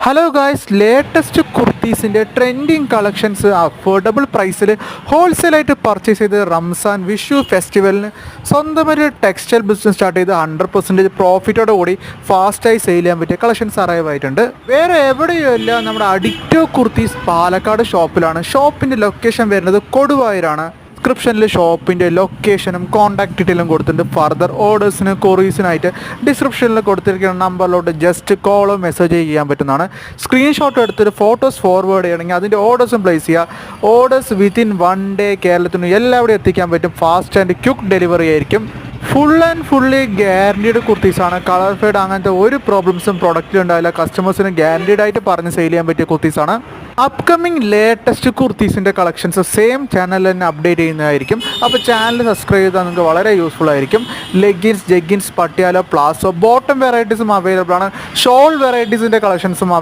Hello guys, latest കുർത്തീസിൻ്റെ trending collections affordable പ്രൈസിൽ ഹോൾസെയിലായിട്ട് പർച്ചേസ് ചെയ്ത് റംസാൻ വിഷു ഫെസ്റ്റിവലിന് സ്വന്തമൊരു ടെക്സ്റ്റൈൽ ബിസിനസ് സ്റ്റാർട്ട് ചെയ്ത് 100% പ്രോഫിറ്റോടെ കൂടി ഫാസ്റ്റായി സെയിൽ ചെയ്യാൻ പറ്റിയ കളക്ഷൻസ് അറൈവ് ആയിട്ടുണ്ട്. വേറെ എവിടെയുമില്ല, നമ്മുടെ അഡിക്റ്റോ കുർത്തീസ് പാലക്കാട് ഷോപ്പിലാണ്. ഷോപ്പിൻ്റെ ലൊക്കേഷൻ വരുന്നത് കൊടുവായൂരാണ്. ഡിസ്ക്രിപ്ഷനിൽ ഷോപ്പിൻ്റെ ലൊക്കേഷനും കോൺടാക്ട് ഡീറ്റെയിലും കൊടുത്തിട്ടുണ്ട്. ഫർദർ ഓർഡേഴ്സിന് കൊറീസിനായിട്ട് ഡിസ്ക്രിപ്ഷനിൽ കൊടുത്തിരിക്കുന്ന നമ്പറിലോട്ട് ജസ്റ്റ് കോളോ മെസ്സേജ് ചെയ്യാൻ പറ്റുന്നതാണ്. സ്ക്രീൻഷോട്ട് എടുത്തിട്ട് ഫോട്ടോസ് ഫോർവേഡ് ചെയ്യണമെങ്കിൽ അതിൻ്റെ ഓർഡേഴ്സും പ്ലേസ് ചെയ്യുക. ഓർഡേഴ്സ് വിത്തിൻ 1 ഡേ കേരളത്തിന് എല്ലാവിടെയും എത്തിക്കാൻ പറ്റും. ഫാസ്റ്റ് ആൻഡ് ക്വിക്ക് ഡെലിവറി ആയിരിക്കും. ഫുൾ ആൻഡ് ഫുള്ളി ഗ്യാരണ്ടീഡ് കുർത്തീസാണ്. കളർ ഫെയ്ഡ് അങ്ങനത്തെ ഒരു പ്രോബ്ലംസും പ്രൊഡക്റ്റിൽ ഉണ്ടാവില്ല. കസ്റ്റമേഴ്സിന് ഗ്യാരണ്ടീഡ് ആയിട്ട് പറഞ്ഞ് സെയിൽ ചെയ്യാൻ പറ്റിയ കുർത്തീസാണ്. അപ്കമിങ് ലേറ്റസ്റ്റ് കുർത്തീസിൻ്റെ കളക്ഷൻസ് സെയിം ചാനലിൽ തന്നെ അപ്ഡേറ്റ് ചെയ്യുന്നതായിരിക്കും. അപ്പോൾ ചാനൽ സബ്സ്ക്രൈബ് ചെയ്താൽ നിങ്ങൾക്ക് വളരെ യൂസ്ഫുൾ ആയിരിക്കും. Leggings, jeggings, Patiala, palazzo, bottom വെറൈറ്റീസും അവൈലബിൾ ആണ്. ഷോൾ വെറൈറ്റീസിൻ്റെ കളക്ഷൻസും